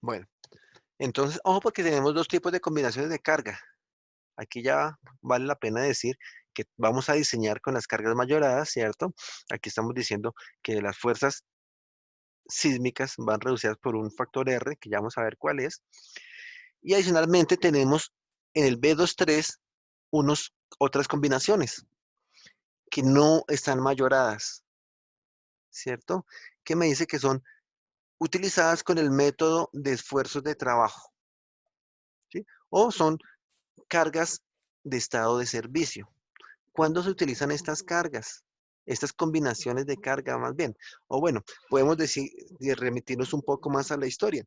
Bueno, entonces, ojo porque tenemos dos tipos de combinaciones de carga. Aquí ya vale la pena decir que vamos a diseñar con las cargas mayoradas, ¿cierto? Aquí estamos diciendo que las fuerzas sísmicas van reducidas por un factor R, que ya vamos a ver cuál es. Y adicionalmente tenemos en el B23 otras combinaciones que no están mayoradas, ¿cierto? Que me dice que son utilizadas con el método de esfuerzos de trabajo, ¿sí? O son cargas de estado de servicio. ¿Cuándo se utilizan estas cargas? Estas combinaciones de carga más bien. O bueno, podemos decir, y remitirnos un poco más a la historia.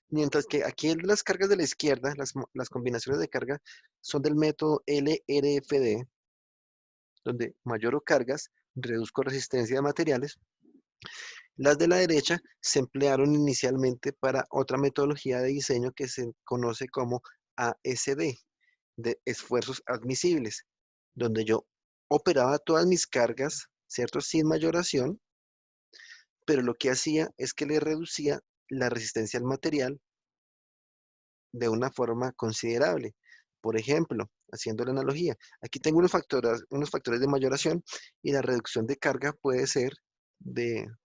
Mientras que aquí en las cargas de la izquierda, las combinaciones de carga son del método LRFD, donde mayoro cargas, reduzco resistencia de materiales. Las de la derecha se emplearon inicialmente para otra metodología de diseño que se conoce como ASD, de esfuerzos admisibles, donde yo operaba todas mis cargas, ¿cierto? Sin mayoración, pero lo que hacía es que le reducía la resistencia al material de una forma considerable. Por ejemplo, haciendo la analogía, aquí tengo unos factores de mayoración y la reducción de carga puede ser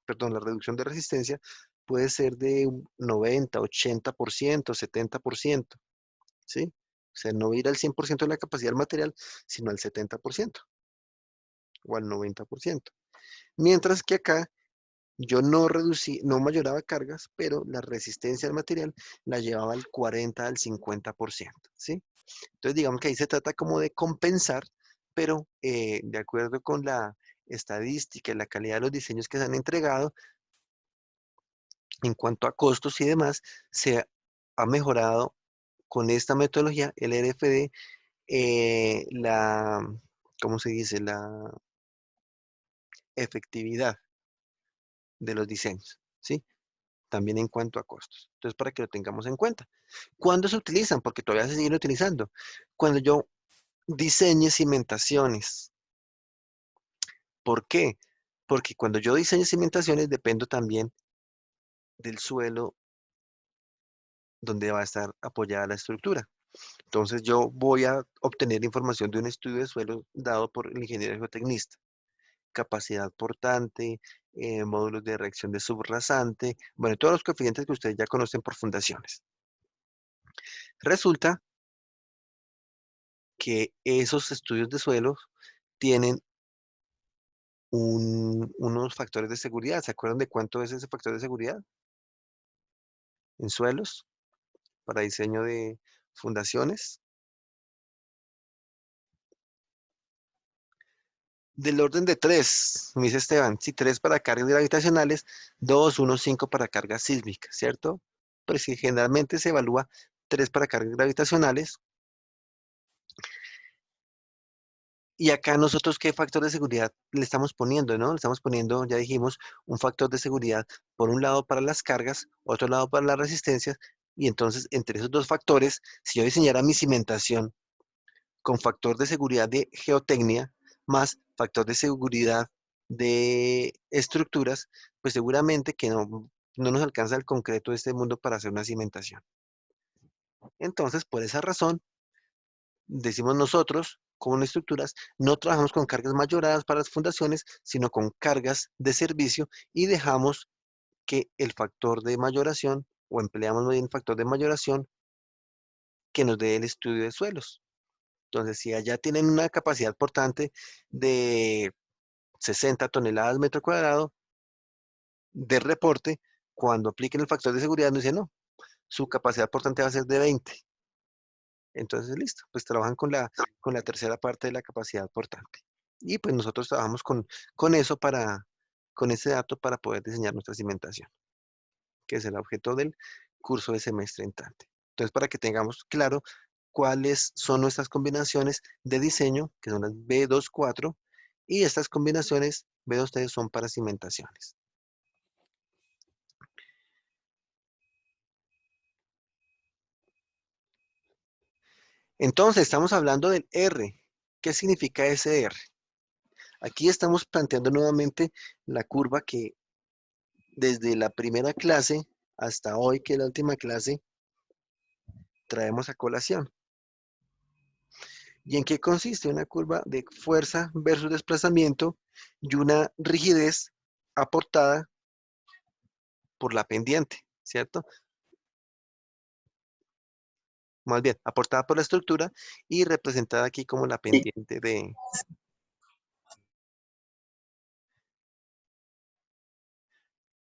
perdón, la reducción de resistencia puede ser de un 90, 80%, 70%, ¿sí? O sea, no ir al 100% de la capacidad del material, sino al 70% o al 90%. Mientras que acá yo no mayoraba cargas, pero la resistencia al material la llevaba al 40, al 50%, ¿sí? Entonces, digamos que ahí se trata como de compensar, pero de acuerdo con la estadística y la calidad de los diseños que se han entregado, en cuanto a costos y demás, se ha mejorado con esta metodología, el RFD, ¿cómo se dice? La efectividad de los diseños, ¿sí? También en cuanto a costos. Entonces, para que lo tengamos en cuenta. ¿Cuándo se utilizan? Porque todavía se siguen utilizando. Cuando yo diseñe cimentaciones. ¿Por qué? Porque cuando yo diseño cimentaciones dependo también del suelo donde va a estar apoyada la estructura. Entonces, yo voy a obtener información de un estudio de suelo dado por el ingeniero geotecnista. Capacidad portante, módulos de reacción de subrasante, bueno, todos los coeficientes que ustedes ya conocen por fundaciones. Resulta que esos estudios de suelos tienen unos factores de seguridad. ¿Se acuerdan de cuánto es ese factor de seguridad en suelos para diseño de fundaciones? Del orden de 3, me dice Esteban. Sí, 3 para cargas gravitacionales, 2, 1, 5 para cargas sísmicas, ¿cierto? Pero si generalmente se evalúa 3 para cargas gravitacionales. Y acá nosotros, ¿qué factor de seguridad le estamos poniendo, no? Le estamos poniendo, ya dijimos, un factor de seguridad, por un lado para las cargas, otro lado para las resistencias, y entonces entre esos dos factores, si yo diseñara mi cimentación con factor de seguridad de geotecnia más factor de seguridad de estructuras, pues seguramente que no nos alcanza el concreto de este mundo para hacer una cimentación. Entonces, por esa razón, decimos nosotros, como estructuras, no trabajamos con cargas mayoradas para las fundaciones, sino con cargas de servicio y dejamos que el factor de mayoración, o empleamos muy bien el factor de mayoración, que nos dé el estudio de suelos. Entonces, si allá tienen una capacidad portante de 60 toneladas metro cuadrado de reporte, cuando apliquen el factor de seguridad, nos dicen, no, su capacidad portante va a ser de 20. Entonces, listo, pues trabajan con la tercera parte de la capacidad portante. Y pues nosotros trabajamos con eso con ese dato para poder diseñar nuestra cimentación, que es el objeto del curso de semestre entrante. Entonces, para que tengamos claro cuáles son nuestras combinaciones de diseño, que son las B24, y estas combinaciones B23 son para cimentaciones. Entonces, estamos hablando del R. ¿Qué significa ese R? Aquí estamos planteando nuevamente la curva que desde la primera clase hasta hoy, que es la última clase, traemos a colación. ¿Y en qué consiste una curva de fuerza versus desplazamiento y una rigidez aportada por la pendiente, ¿cierto? Más bien, aportada por la estructura y representada aquí como la Sí, pendiente de...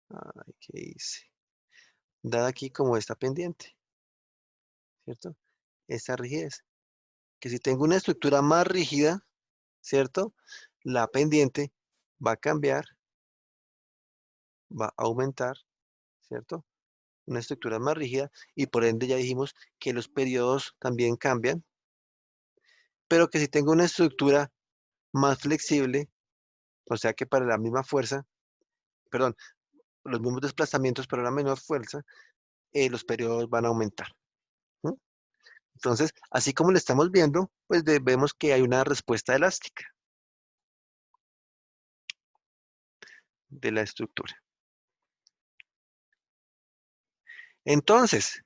Ay, ¿qué hice? Dada aquí como esta pendiente, ¿cierto? Esta rigidez. Que si tengo una estructura más rígida, ¿cierto? La pendiente va a cambiar, va a aumentar, ¿cierto? Una estructura más rígida y por ende ya dijimos que los periodos también cambian, pero que si tengo una estructura más flexible, o sea que para la misma fuerza, perdón, los mismos desplazamientos pero la menor fuerza, los periodos van a aumentar. ¿No? Entonces, así como lo estamos viendo, pues vemos que hay una respuesta elástica de la estructura. Entonces,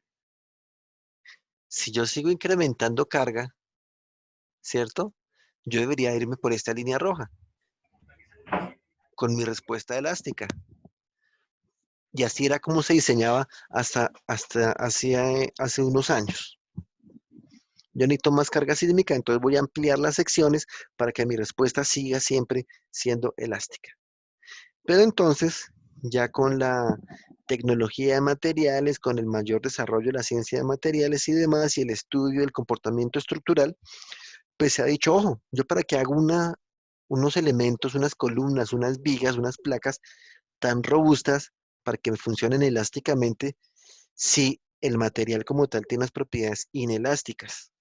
si yo sigo incrementando carga, ¿cierto? Yo debería irme por esta línea roja, con mi respuesta elástica. Y así era como se diseñaba hasta hace unos años. Yo necesito más carga sísmica, entonces voy a ampliar las secciones para que mi respuesta siga siempre siendo elástica. Pero entonces, ya con la tecnología de materiales, con el mayor desarrollo de la ciencia de materiales y demás, y el estudio del comportamiento estructural, pues se ha dicho, ojo, yo para que haga unos elementos, unas columnas, unas vigas, unas placas tan robustas para que funcionen elásticamente, si el material como tal tiene unas propiedades inelásticas.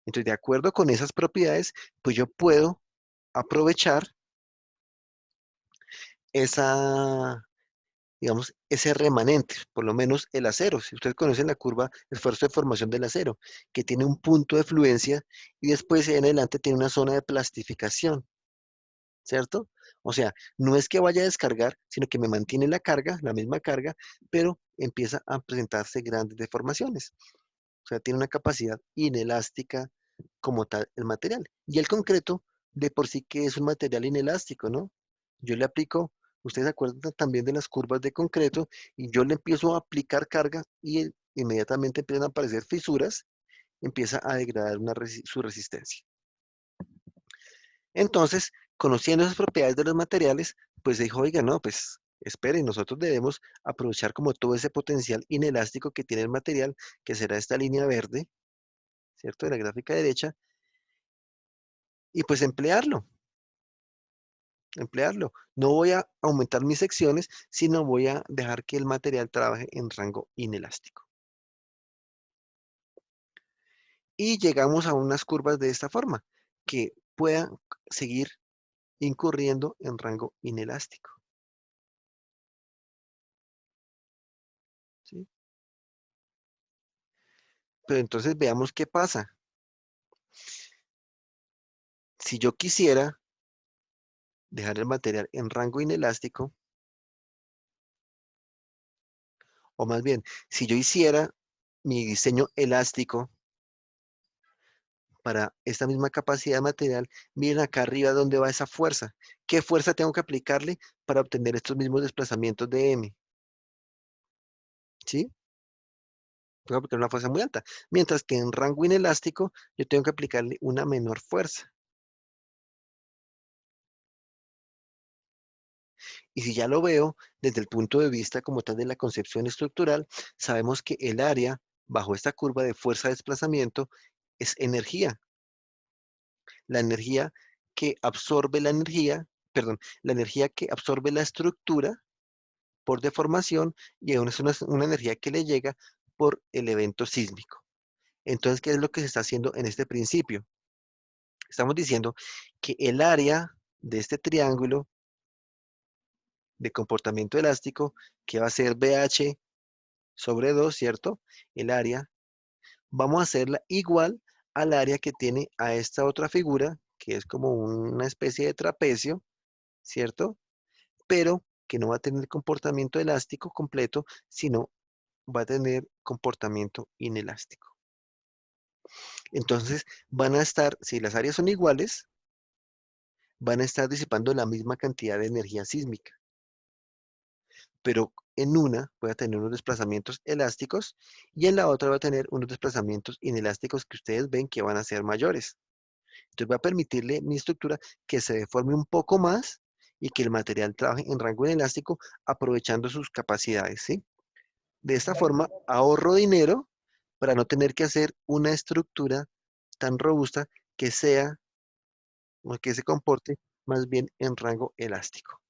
Entonces, de acuerdo con esas propiedades, pues yo puedo aprovechar esa, digamos, ese remanente, por lo menos el acero. Si ustedes conocen la curva, el esfuerzo de formación del acero, que tiene un punto de fluencia y después en adelante tiene una zona de plastificación, ¿cierto? O sea, no es que vaya a descargar, sino que me mantiene la carga, la misma carga, pero empieza a presentarse grandes deformaciones. O sea, tiene una capacidad inelástica como tal el material. Y el concreto, de por sí que es un material inelástico, ¿no? Yo le aplico, ustedes se acuerdan también de las curvas de concreto, y yo le empiezo a aplicar carga y inmediatamente empiezan a aparecer fisuras, empieza a degradar su resistencia. Entonces, conociendo esas propiedades de los materiales, pues dijo, oiga, no, pues esperen, nosotros debemos aprovechar como todo ese potencial inelástico que tiene el material, que será esta línea verde, ¿cierto? De la gráfica derecha, y pues emplearlo. No voy a aumentar mis secciones, sino voy a dejar que el material trabaje en rango inelástico. Y llegamos a unas curvas de esta forma, que puedan seguir incurriendo en rango inelástico. ¿Sí? Pero entonces veamos qué pasa. Si yo quisiera dejar el material en rango inelástico, o más bien, si yo hiciera mi diseño elástico para esta misma capacidad de material, miren acá arriba dónde va esa fuerza. ¿Qué fuerza tengo que aplicarle para obtener estos mismos desplazamientos de M? ¿Sí? Tengo que aplicar una fuerza muy alta. Mientras que en rango inelástico yo tengo que aplicarle una menor fuerza. Y si ya lo veo desde el punto de vista como tal de la concepción estructural, sabemos que el área bajo esta curva de fuerza de desplazamiento es energía. La energía que absorbe la energía, perdón, la energía que absorbe la estructura por deformación y es una energía que le llega por el evento sísmico. Entonces, ¿qué es lo que se está haciendo en este principio? Estamos diciendo que el área de este triángulo de comportamiento elástico, que va a ser BH sobre 2, ¿cierto? El área, vamos a hacerla igual al área que tiene a esta otra figura, que es como una especie de trapecio, ¿cierto? Pero que no va a tener comportamiento elástico completo, sino va a tener comportamiento inelástico. Entonces, van a estar, si las áreas son iguales, van a estar disipando la misma cantidad de energía sísmica, pero en una voy a tener unos desplazamientos elásticos y en la otra voy a tener unos desplazamientos inelásticos que ustedes ven que van a ser mayores. Entonces va a permitirle mi estructura que se deforme un poco más y que el material trabaje en rango inelástico aprovechando sus capacidades, ¿sí? De esta forma ahorro dinero para no tener que hacer una estructura tan robusta que sea o que se comporte más bien en rango elástico.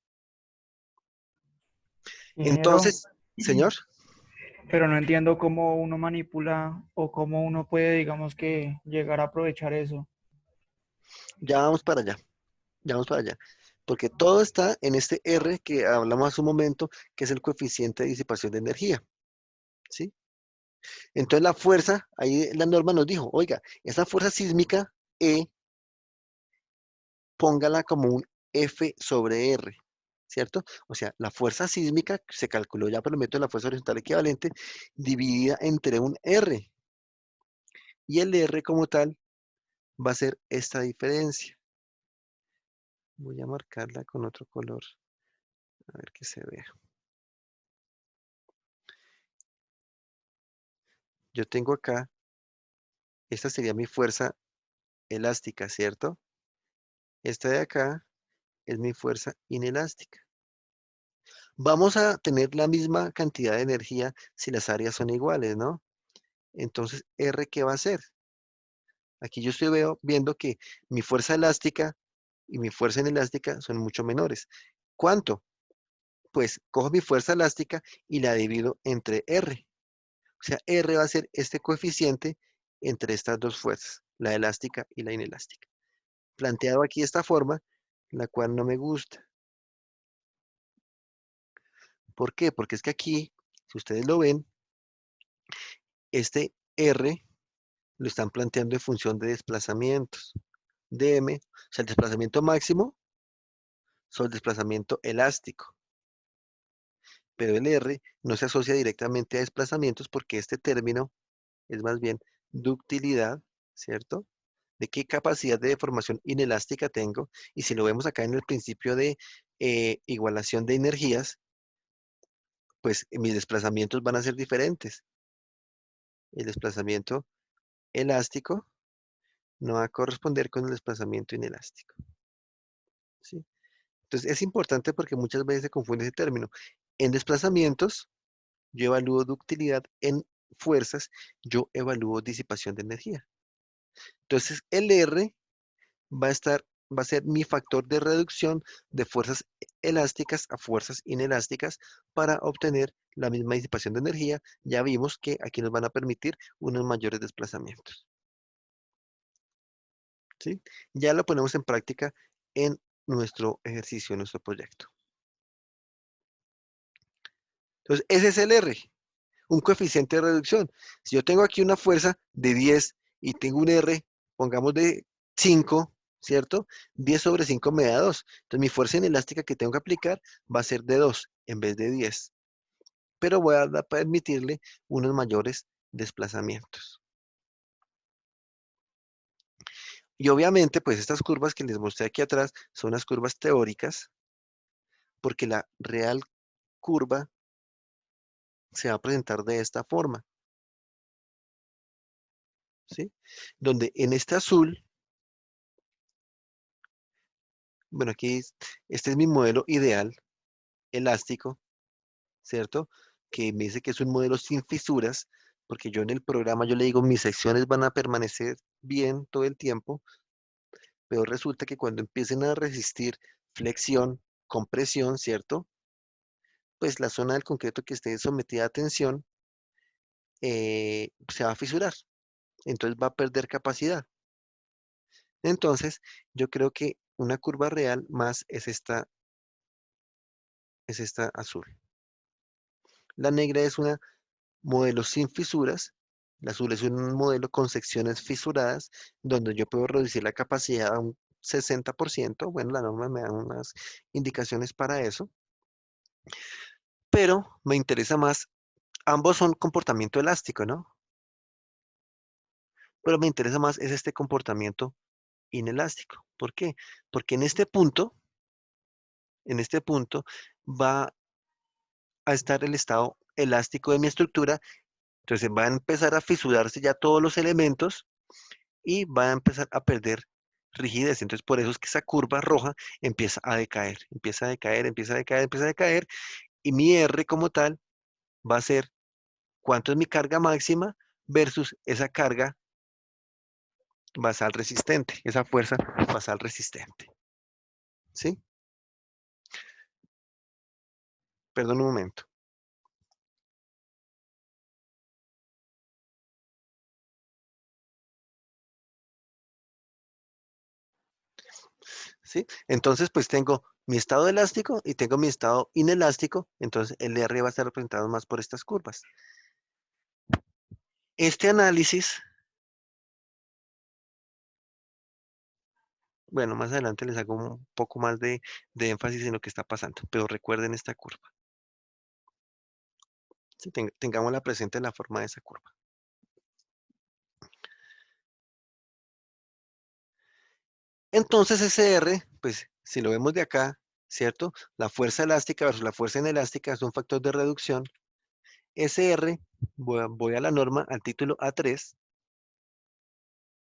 Ingeniero, Entonces, señor, pero no entiendo cómo uno manipula o cómo uno puede, digamos que, llegar a aprovechar eso. ya vamos para allá, ya vamos para allá. Porque todo está en este R que hablamos hace un momento, que es el coeficiente de disipación de energía, ¿sí? Entonces la fuerza, ahí la norma nos dijo, oiga, esa fuerza sísmica E, póngala como un F sobre R, ¿cierto? O sea, la fuerza sísmica se calculó ya por el método de la fuerza horizontal equivalente dividida entre un R. Y el R como tal va a ser esta diferencia. Voy a marcarla con otro color, a ver que se vea. Yo tengo acá, esta sería mi fuerza elástica, ¿cierto? Esta de acá es mi fuerza inelástica. Vamos a tener la misma cantidad de energía si las áreas son iguales, ¿no? Entonces, R, ¿qué va a hacer? Aquí yo estoy viendo que mi fuerza elástica y mi fuerza inelástica son mucho menores. ¿Cuánto? Pues cojo mi fuerza elástica y la divido entre R. O sea, R va a ser este coeficiente entre estas dos fuerzas, la elástica y la inelástica. Planteado aquí de esta forma, la cual no me gusta. ¿Por qué? Porque es que aquí, si ustedes lo ven, este R lo están planteando en función de desplazamientos. dm, o sea, el desplazamiento máximo sobre el desplazamiento elástico. Pero el R no se asocia directamente a desplazamientos porque este término es más bien ductilidad, ¿cierto? De qué capacidad de deformación inelástica tengo. Y si lo vemos acá en el principio de igualación de energías, pues mis desplazamientos van a ser diferentes. El desplazamiento elástico no va a corresponder con el desplazamiento inelástico, ¿sí? Entonces es importante porque muchas veces se confunde ese término. En desplazamientos, yo evalúo ductilidad; en fuerzas, yo evalúo disipación de energía. Entonces el R va a ser mi factor de reducción de fuerzas elásticas a fuerzas inelásticas para obtener la misma disipación de energía. Ya vimos que aquí nos van a permitir unos mayores desplazamientos, ¿sí? Ya lo ponemos en práctica en nuestro ejercicio, en nuestro proyecto. Entonces, ese es el R, un coeficiente de reducción. Si yo tengo aquí una fuerza de 10 y tengo un R, pongamos de 5, ¿cierto? 10 sobre 5 me da 2. Entonces, mi fuerza inelástica que tengo que aplicar va a ser de 2 en vez de 10. Pero voy a permitirle unos mayores desplazamientos. Y obviamente, pues estas curvas que les mostré aquí atrás son las curvas teóricas, porque la real curva se va a presentar de esta forma, ¿sí? Donde en este azul, bueno, aquí, este es mi modelo ideal, elástico, ¿cierto? Que me dice que es un modelo sin fisuras, porque yo en el programa yo le digo mis secciones van a permanecer bien todo el tiempo, pero resulta que cuando empiecen a resistir flexión, compresión, ¿cierto? Pues la zona del concreto que esté sometida a tensión se va a fisurar, entonces va a perder capacidad. Entonces, yo creo que una curva real más es esta azul. La negra es una modelo sin fisuras. El azul es un modelo con secciones fisuradas, donde yo puedo reducir la capacidad a un 60%. Bueno, la norma me da unas indicaciones para eso. Pero me interesa más, ambos son comportamiento elástico, ¿no? Pero me interesa más es este comportamiento inelástico. ¿Por qué? Porque en este punto va a estar el estado elástico de mi estructura, entonces va a empezar a fisurarse ya todos los elementos y va a empezar a perder rigidez. Entonces por eso es que esa curva roja empieza a decaer, empieza a decaer, empieza a decaer, empieza a decaer, y mi R como tal va a ser cuánto es mi carga máxima versus esa carga basal resistente, esa fuerza basal resistente. ¿Sí? Perdón un momento. ¿Sí? Entonces, pues tengo mi estado elástico y tengo mi estado inelástico, entonces el R va a estar representado más por estas curvas. Este análisis, bueno, más adelante les hago un poco más de énfasis en lo que está pasando, pero recuerden esta curva. ¿Sí? Tengámosla presente en la forma de esa curva. Entonces ese R, pues si lo vemos de acá, ¿cierto? La fuerza elástica versus la fuerza inelástica es un factor de reducción. Ese R, voy a la norma, al título A3,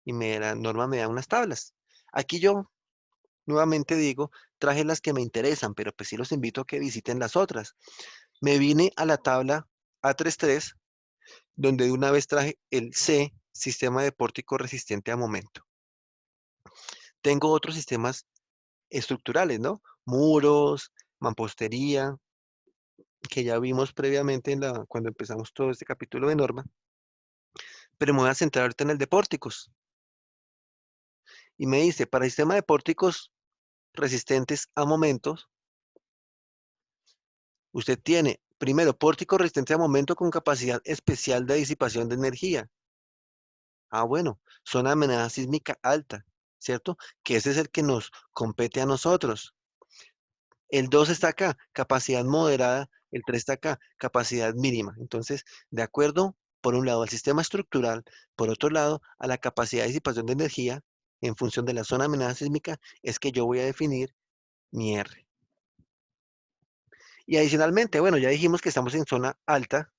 y la norma me da unas tablas. Aquí yo nuevamente digo, traje las que me interesan, pero pues sí los invito a que visiten las otras. Me vine a la tabla A33, donde de una vez traje el C, sistema de pórtico resistente a momento. Tengo otros sistemas estructurales, ¿no? Muros, mampostería, que ya vimos previamente cuando empezamos todo este capítulo de norma, pero me voy a centrar ahorita en el de pórticos. Y me dice, para el sistema de pórticos resistentes a momentos, usted tiene, primero, pórtico resistente a momento con capacidad especial de disipación de energía. Ah, bueno, zona de amenaza sísmica alta, ¿cierto? Que ese es el que nos compete a nosotros. El 2 está acá, capacidad moderada. El 3 está acá, capacidad mínima. Entonces, de acuerdo, por un lado, al sistema estructural, por otro lado, a la capacidad de disipación de energía, en función de la zona de amenaza sísmica, es que yo voy a definir mi R. Y adicionalmente, bueno, ya dijimos que estamos en zona alta,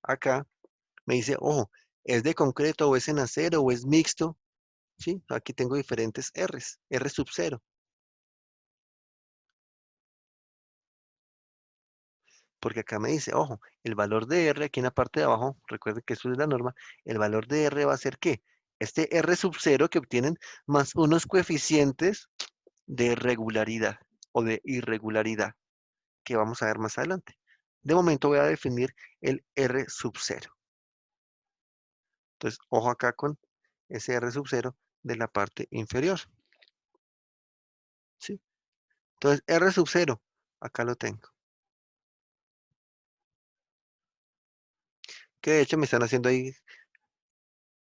acá, me dice, ojo, ¿es de concreto o es en acero o es mixto? Sí, aquí tengo diferentes R's, R sub 0, porque acá me dice, ojo, el valor de R aquí en la parte de abajo, recuerden que esto es la norma, el valor de R va a ser ¿qué? Este R sub 0 que obtienen más unos coeficientes de regularidad o de irregularidad que vamos a ver más adelante. De momento voy a definir el R sub 0. Entonces, ojo acá con ese R sub 0 de la parte inferior. ¿Sí? Entonces, R sub 0, acá lo tengo. Que de hecho me están haciendo ahí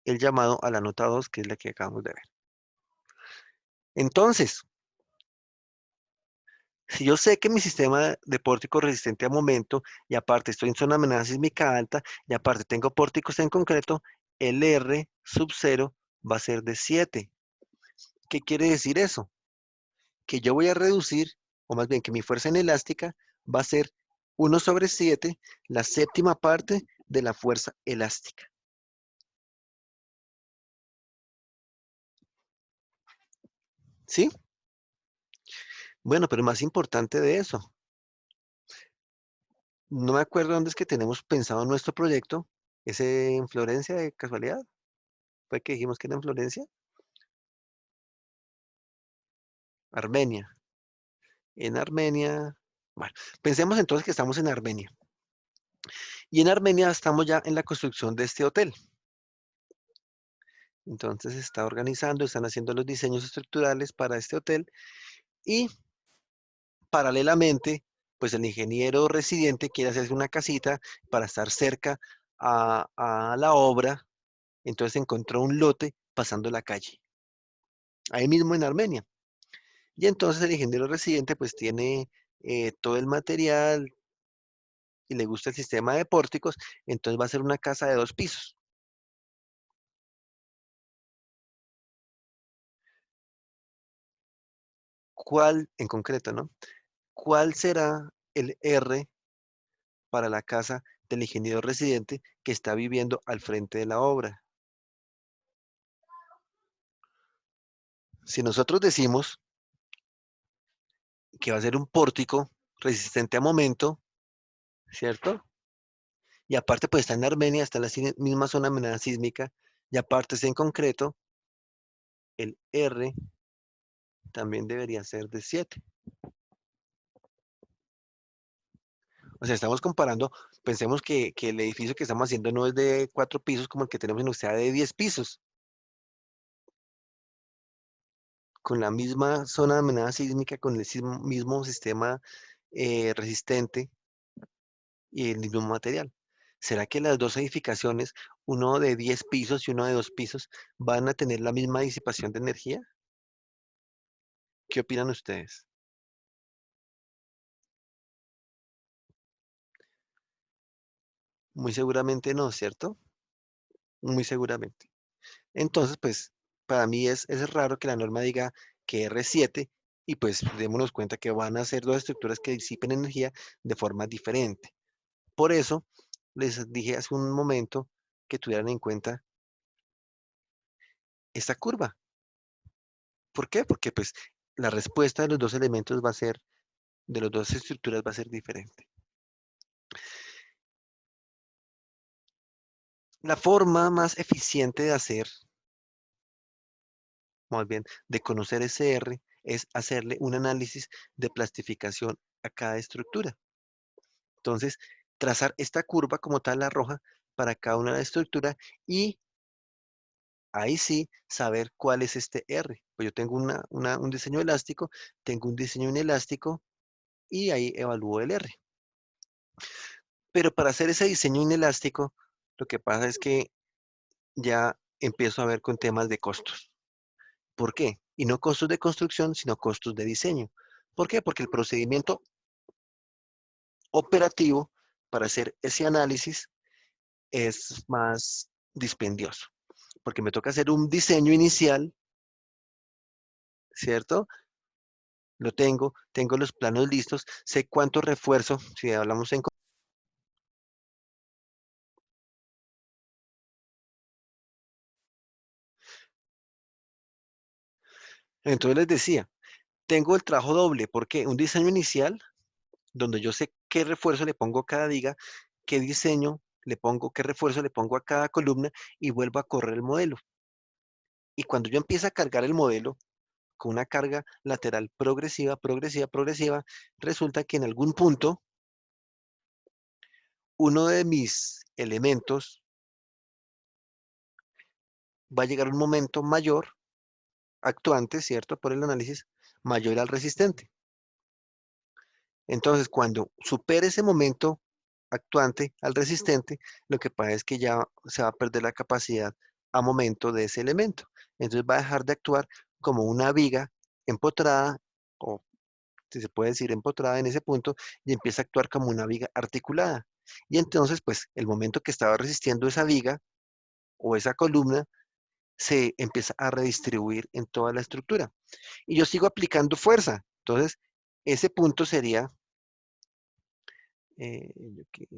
el llamado a la nota 2, que es la que acabamos de ver. Entonces, si yo sé que mi sistema de pórtico resistente a momento, y aparte estoy en zona de amenaza sísmica alta, y aparte tengo pórticos en concreto, el R sub 0 va a ser de 7. ¿Qué quiere decir eso? Que yo voy a reducir, o más bien que mi fuerza inelástica va a ser 1/7, la séptima parte de la fuerza elástica. ¿Sí? Bueno, pero más importante de eso, no me acuerdo dónde es que tenemos pensado nuestro proyecto. ¿Es en Florencia de casualidad? ¿Fue que dijimos que era en Florencia? Armenia. En Armenia. Bueno, pensemos entonces que estamos en Armenia. Y en Armenia estamos ya en la construcción de este hotel. Entonces se está organizando, están haciendo los diseños estructurales para este hotel y paralelamente, pues el ingeniero residente quiere hacerse una casita para estar cerca a la obra. Entonces encontró un lote pasando la calle, ahí mismo en Armenia. Y entonces el ingeniero residente pues tiene todo el material y le gusta el sistema de pórticos, entonces va a ser una casa de 2 pisos. ¿Cuál, en concreto, no? ¿Cuál será el R para la casa del ingeniero residente que está viviendo al frente de la obra? Si nosotros decimos que va a ser un pórtico resistente a momento, ¿cierto? Y aparte, pues está en Armenia, está en la misma zona amenaza sísmica, y aparte es en concreto, el R también debería ser de 7. O sea, estamos comparando, pensemos que el edificio que estamos haciendo no es de 4 pisos como el que tenemos en usted de 10 pisos, con la misma zona de amenaza sísmica, con el mismo sistema resistente y el mismo material. ¿Será que las dos edificaciones, uno de 10 pisos y uno de 2 pisos, van a tener la misma disipación de energía? ¿Qué opinan ustedes? Muy seguramente no, ¿cierto? Muy seguramente. Entonces, pues, para mí es raro que la norma diga que R7 y pues démonos cuenta que van a ser dos estructuras que disipen energía de forma diferente. Por eso, les dije hace un momento que tuvieran en cuenta esta curva. ¿Por qué? Porque pues la respuesta de los dos elementos va a ser, de las dos estructuras va a ser diferente. La forma más eficiente de hacer, más bien, de conocer ese R es hacerle un análisis de plastificación a cada estructura. Entonces, trazar esta curva como tal, la roja, para cada una de las estructuras y ahí sí saber cuál es este R. Pues yo tengo un diseño elástico, tengo un diseño inelástico y ahí evalúo el R. Pero para hacer ese diseño inelástico, lo que pasa es que ya empiezo a ver con temas de costos. ¿Por qué? Y no costos de construcción, sino costos de diseño. ¿Por qué? Porque el procedimiento operativo para hacer ese análisis es más dispendioso, porque me toca hacer un diseño inicial, ¿cierto? Lo tengo los planos listos, sé cuánto refuerzo, si hablamos en... Entonces les decía, tengo el trabajo doble, porque un diseño inicial, donde yo sé qué refuerzo le pongo a cada viga, qué diseño le pongo, qué refuerzo le pongo a cada columna y vuelvo a correr el modelo. Y cuando yo empiezo a cargar el modelo con una carga lateral progresiva, progresiva, progresiva, resulta que en algún punto uno de mis elementos va a llegar un momento mayor, actuante, ¿cierto? Por el análisis, mayor al resistente. Entonces, cuando supere ese momento actuante al resistente, lo que pasa es que ya se va a perder la capacidad a momento de ese elemento. Entonces va a dejar de actuar como una viga empotrada, o si se puede decir empotrada en ese punto, y empieza a actuar como una viga articulada. Y entonces, pues, el momento que estaba resistiendo esa viga o esa columna, se empieza a redistribuir en toda la estructura. Y yo sigo aplicando fuerza. Entonces, ese punto sería, eh, que-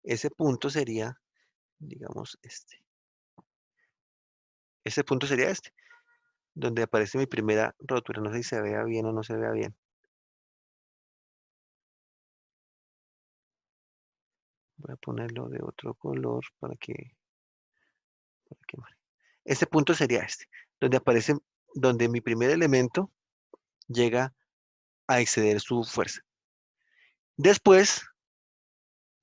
ese punto sería, digamos, este. Ese punto sería este, donde aparece mi primera rotura. No sé si se vea bien o no se vea bien. Voy a ponerlo de otro color para que este punto sería este, donde aparece, donde mi primer elemento llega a exceder su fuerza. Después,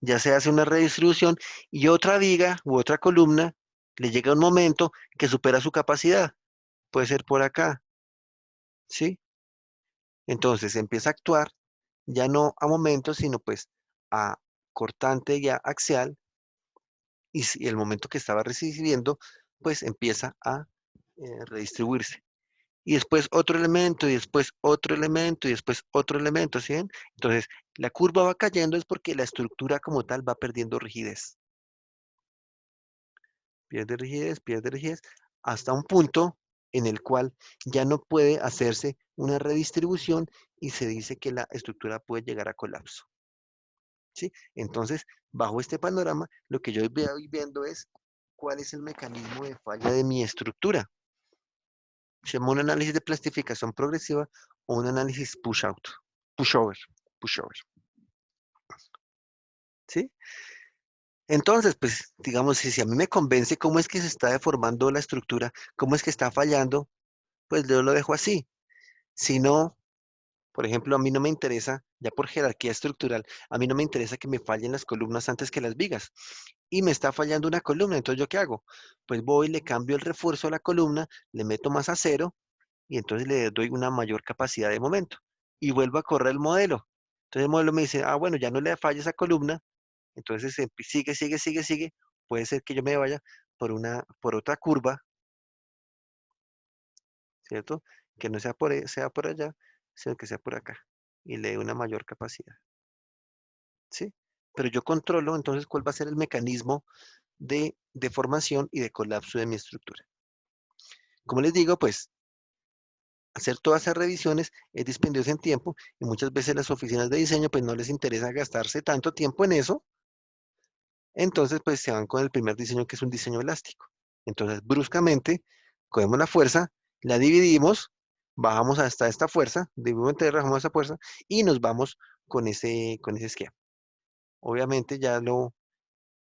ya se hace una redistribución y otra viga u otra columna le llega un momento que supera su capacidad. Puede ser por acá, ¿sí? Entonces empieza a actuar ya no a momentos, sino pues a cortante ya axial y el momento que estaba recibiendo, pues empieza a redistribuirse. y después otro elemento, y después otro elemento, y después otro elemento, ¿sí ven? Entonces, la curva va cayendo es porque la estructura como tal va perdiendo rigidez. Pierde rigidez, hasta un punto en el cual ya no puede hacerse una redistribución y se dice que la estructura puede llegar a colapso, ¿sí? Entonces, bajo este panorama, lo que yo voy viendo es cuál es el mecanismo de falla de mi estructura. ¿Se llama un análisis de plastificación progresiva o un análisis pushover, pushover, ¿sí? Entonces, pues, digamos, si a mí me convence cómo es que se está deformando la estructura, cómo es que está fallando, pues yo lo dejo así. Si no, por ejemplo, a mí no me interesa, ya por jerarquía estructural, a mí no me interesa que me fallen las columnas antes que las vigas. Y me está fallando una columna, entonces ¿yo qué hago? Pues voy, le cambio el refuerzo a la columna, le meto más acero y entonces le doy una mayor capacidad de momento. Y vuelvo a correr el modelo. Entonces el modelo me dice, ah, bueno, ya no le falla esa columna, entonces sigue. Puede ser que yo me vaya por otra curva, ¿cierto? Que no sea sea por allá, sino que sea por acá. Y le dé una mayor capacidad, ¿sí? Pero yo controlo entonces cuál va a ser el mecanismo de deformación y de colapso de mi estructura. Como les digo, pues hacer todas esas revisiones es dispendioso en tiempo y muchas veces las oficinas de diseño pues no les interesa gastarse tanto tiempo en eso, entonces pues se van con el primer diseño que es un diseño elástico. Entonces bruscamente cogemos la fuerza, la dividimos, bajamos hasta esta fuerza, dividimos entre bajamos esa fuerza y nos vamos con ese esquema. Obviamente ya lo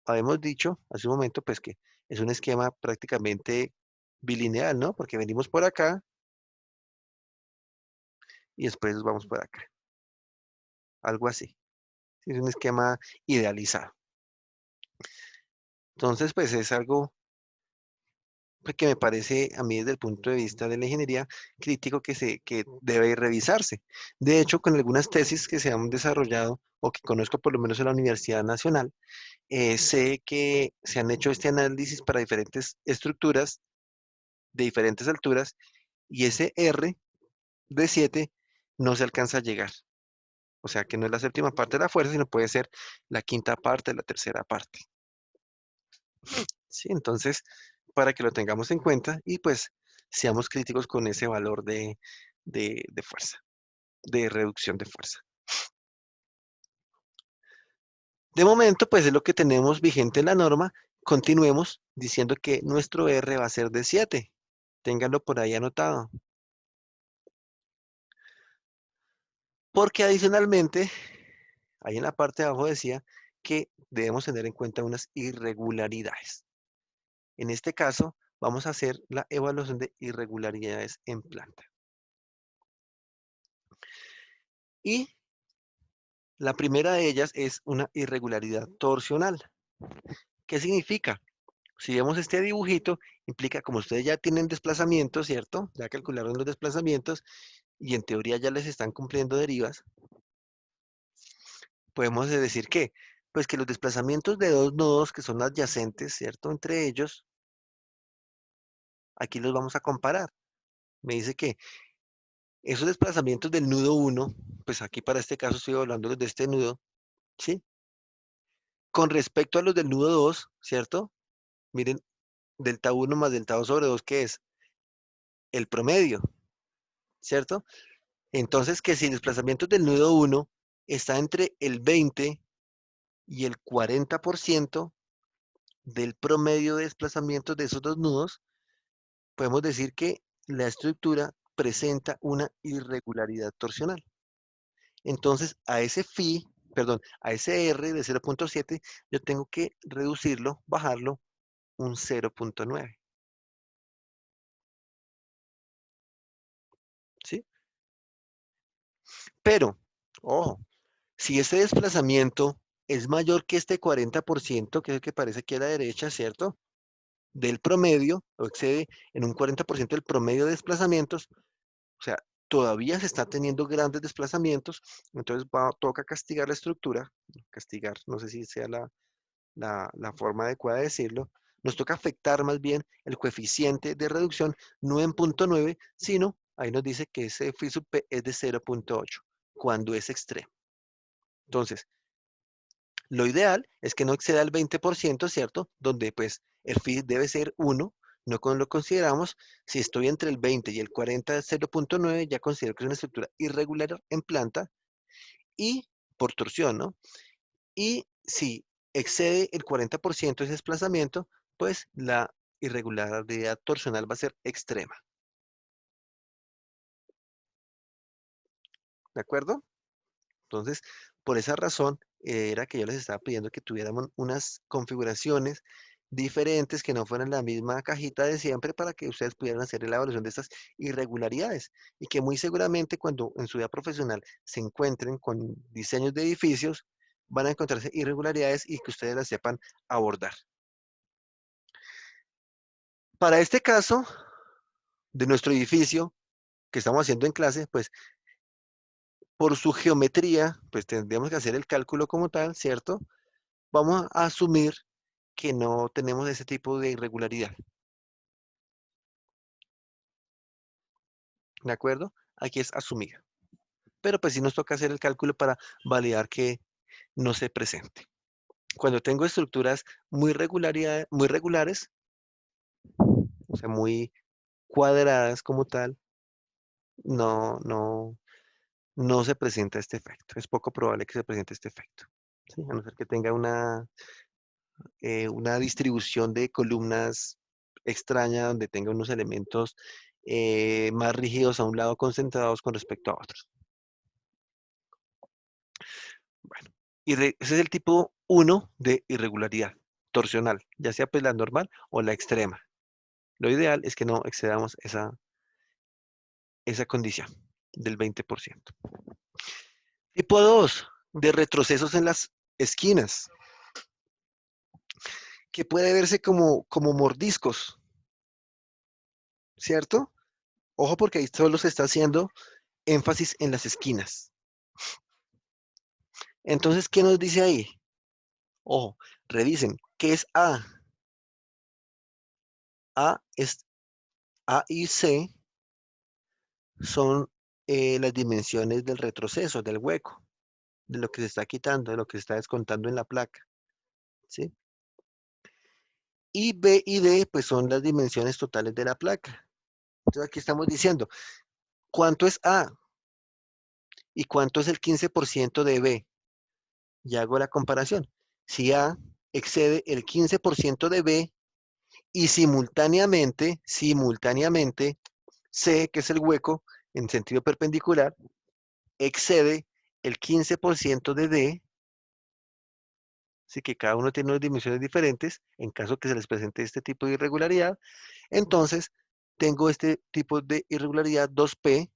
habíamos dicho hace un momento pues que es un esquema prácticamente bilineal, ¿no? Porque venimos por acá y después nos vamos por acá, algo así. Sí, es un esquema idealizado. Entonces, pues es algo pues, que me parece a mí desde el punto de vista de la ingeniería crítico que debe revisarse. De hecho, con algunas tesis que se han desarrollado o que conozco por lo menos en la Universidad Nacional, sé que se han hecho este análisis para diferentes estructuras de diferentes alturas y ese R de 7 no se alcanza a llegar. O sea que no es la séptima parte de la fuerza, sino puede ser la quinta parte, la tercera parte. ¿Sí? Entonces, para que lo tengamos en cuenta y pues seamos críticos con ese valor de fuerza, de reducción de fuerza. De momento, pues es lo que tenemos vigente en la norma. Continuemos diciendo que nuestro R va a ser de 7. Ténganlo por ahí anotado. Porque adicionalmente, ahí en la parte de abajo decía que debemos tener en cuenta unas irregularidades. En este caso, vamos a hacer la evaluación de irregularidades en planta. Y la primera de ellas es una irregularidad torsional. ¿Qué significa? Si vemos este dibujito, implica como ustedes ya tienen desplazamientos, ¿cierto? Ya calcularon los desplazamientos y en teoría ya les están cumpliendo derivas, podemos decir que, pues que los desplazamientos de dos nodos que son adyacentes, ¿cierto? Entre ellos, aquí los vamos a comparar. Me dice que esos desplazamientos del nudo 1, pues aquí para este caso estoy hablando de este nudo, ¿sí? Con respecto a los del nudo 2, ¿cierto? Miren, delta 1 más delta 2 sobre 2, ¿qué es? El promedio, ¿cierto? Entonces, que si el desplazamiento del nudo 1 está entre el 20 y el 40% del promedio de desplazamientos de esos dos nudos, podemos decir que la estructura presenta una irregularidad torsional. Entonces, a ese phi, perdón, a ese R de 0.7, yo tengo que reducirlo, bajarlo un 0.9, ¿sí? Pero, ojo, si ese desplazamiento es mayor que este 40%, que es el que parece aquí a la derecha, ¿cierto? Del promedio, o excede en un 40% del promedio de desplazamientos, o sea, todavía se está teniendo grandes desplazamientos, entonces toca castigar la estructura, castigar, no sé si sea la forma adecuada de decirlo, nos toca afectar más bien el coeficiente de reducción, no en 0.9, sino ahí nos dice que ese phi sub p es de 0.8 cuando es extremo. Entonces, lo ideal es que no exceda el 20%, ¿cierto? Donde pues el phi debe ser 1, no lo consideramos. Si estoy entre el 20 y el 40, 0.9, ya considero que es una estructura irregular en planta y por torsión, ¿no? Y si excede el 40% ese desplazamiento, pues la irregularidad torsional va a ser extrema. ¿De acuerdo? Entonces, por esa razón, era que yo les estaba pidiendo que tuviéramos unas configuraciones diferentes que no fueran la misma cajita de siempre para que ustedes pudieran hacer la evaluación de estas irregularidades y que muy seguramente cuando en su vida profesional se encuentren con diseños de edificios, van a encontrarse irregularidades y que ustedes las sepan abordar. Para este caso de nuestro edificio que estamos haciendo en clase, pues por su geometría, pues tendríamos que hacer el cálculo como tal, ¿cierto? Vamos a asumir que no tenemos ese tipo de irregularidad, ¿de acuerdo? Aquí es asumir. Pero pues sí nos toca hacer el cálculo para validar que no se presente. Cuando tengo estructuras muy regulares, o sea, muy cuadradas como tal, no se presenta este efecto. Es poco probable que se presente este efecto. ¿Sí? A no ser que tenga una distribución de columnas extraña donde tenga unos elementos más rígidos a un lado concentrados con respecto a otros. Bueno, ese es el tipo 1 de irregularidad torsional, ya sea pues la normal o la extrema. Lo ideal es que no excedamos esa condición del 20%. Tipo 2 de retrocesos en las esquinas, que puede verse como mordiscos, ¿cierto? Ojo porque ahí solo se está haciendo énfasis en las esquinas. Entonces, ¿qué nos dice ahí? Ojo, revisen, ¿qué es A? A es A y C son las dimensiones del retroceso, del hueco, de lo que se está quitando, de lo que se está descontando en la placa, ¿sí? Y B y D, pues son las dimensiones totales de la placa. Entonces aquí estamos diciendo, ¿cuánto es A? ¿Y cuánto es el 15% de B? Y hago la comparación. Si A excede el 15% de B y simultáneamente, C, que es el hueco en sentido perpendicular, excede el 15% de D, así que cada uno tiene unas dimensiones diferentes, en caso que se les presente este tipo de irregularidad, entonces tengo este tipo de irregularidad 2P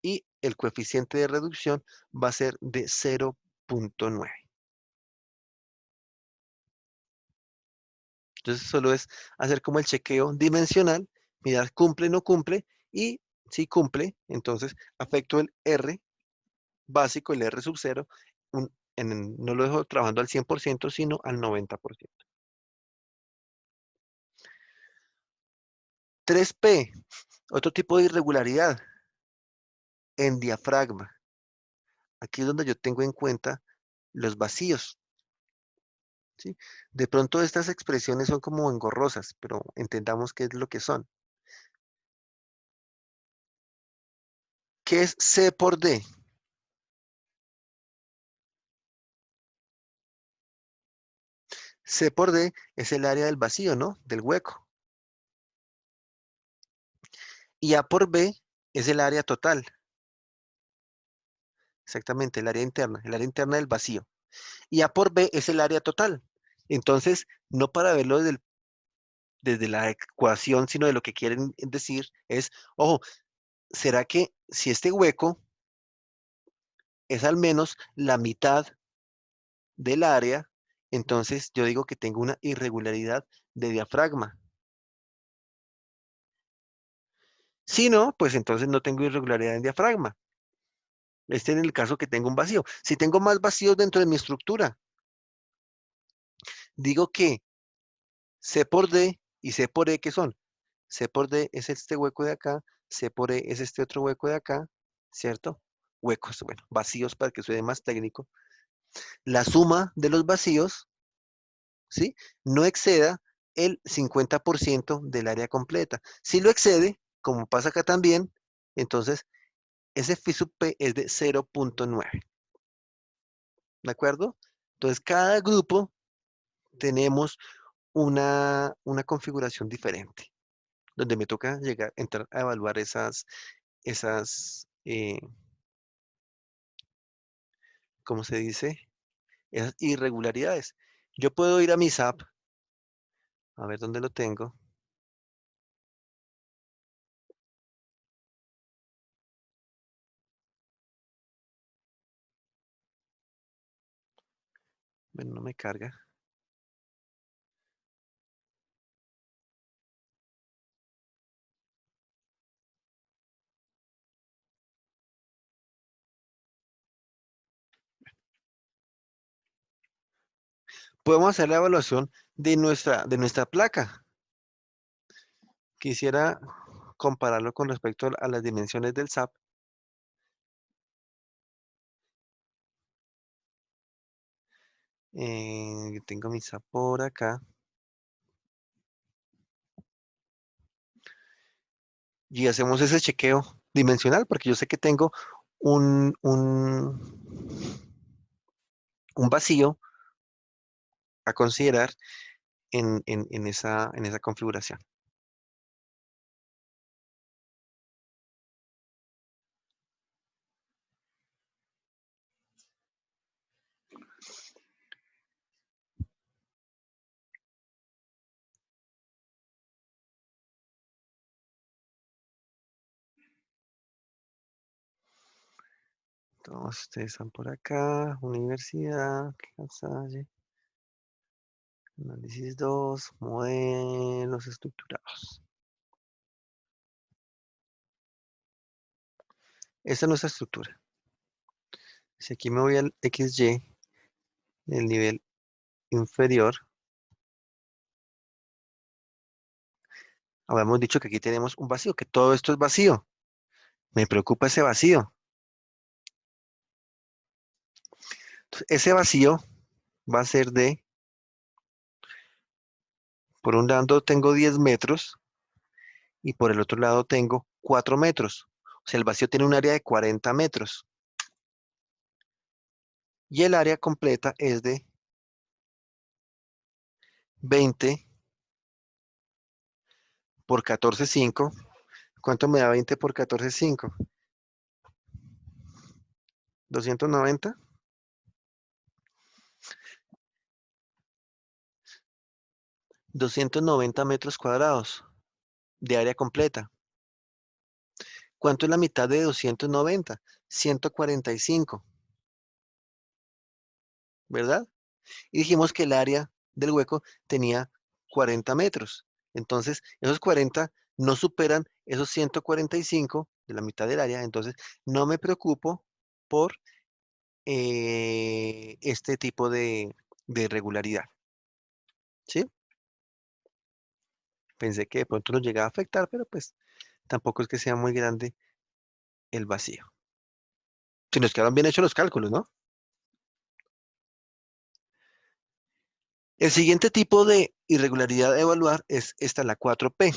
y el coeficiente de reducción va a ser de 0.9. Entonces solo es hacer como el chequeo dimensional, mirar cumple, no cumple, y si cumple, entonces afecto el R básico, el R sub 0, no lo dejo trabajando al 100%, sino al 90%. 3P, otro tipo de irregularidad en diafragma. Aquí es donde yo tengo en cuenta los vacíos, ¿sí? De pronto estas expresiones son como engorrosas, pero entendamos qué es lo que son. ¿Qué es C por D? C por D es el área del vacío, ¿no? Del hueco. Y A por B es el área total. Exactamente, el área interna del vacío. Y A por B es el área total. Entonces, no para verlo desde la ecuación, sino de lo que quieren decir es, ojo, ¿será que si este hueco es al menos la mitad del área, entonces yo digo que tengo una irregularidad de diafragma? Si no, pues entonces no tengo irregularidad en diafragma. Este es en el caso que tengo un vacío. Si tengo más vacíos dentro de mi estructura, digo que C por D y C por E, ¿qué son? C por D es este hueco de acá, C por E es este otro hueco de acá, ¿cierto? Huecos, bueno, vacíos para que suene más técnico. La suma de los vacíos, ¿sí? No exceda el 50% del área completa. Si lo excede, como pasa acá también, entonces ese phi sub P es de 0,9. ¿De acuerdo? Entonces, cada grupo tenemos una configuración diferente, donde me toca llegar, entrar a evaluar esas, ¿cómo se dice? Esas irregularidades. Yo puedo ir a mi SAP, a ver dónde lo tengo. Bueno, no me carga. Podemos hacer la evaluación de nuestra placa. Quisiera compararlo con respecto a las dimensiones del SAP. Tengo mi SAP por acá. Y hacemos ese chequeo dimensional, porque yo sé que tengo un, un, un vacío a considerar en esa configuración. Todos ustedes están por acá, universidad, Lasalle, análisis 2, modelos estructurados. Esta es nuestra estructura. Si aquí me voy al XY, el nivel inferior, habíamos dicho que aquí tenemos un vacío, que todo esto es vacío. Me preocupa ese vacío. Entonces, ese vacío va a ser por un lado tengo 10 metros y por el otro lado tengo 4 metros. O sea, el vacío tiene un área de 40 metros. Y el área completa es de 20 por 14,5. ¿Cuánto me da 20 por 14,5? 290. 290 metros cuadrados de área completa. ¿Cuánto es la mitad de 290? 145, ¿verdad? Y dijimos que el área del hueco tenía 40 metros. Entonces, esos 40 no superan esos 145 de la mitad del área. Entonces, no me preocupo por este tipo de irregularidad. ¿Sí? Pensé que de pronto nos llegaba a afectar, pero pues tampoco es que sea muy grande el vacío. Si nos quedaron bien hechos los cálculos, ¿no? El siguiente tipo de irregularidad a evaluar es esta, la 4P.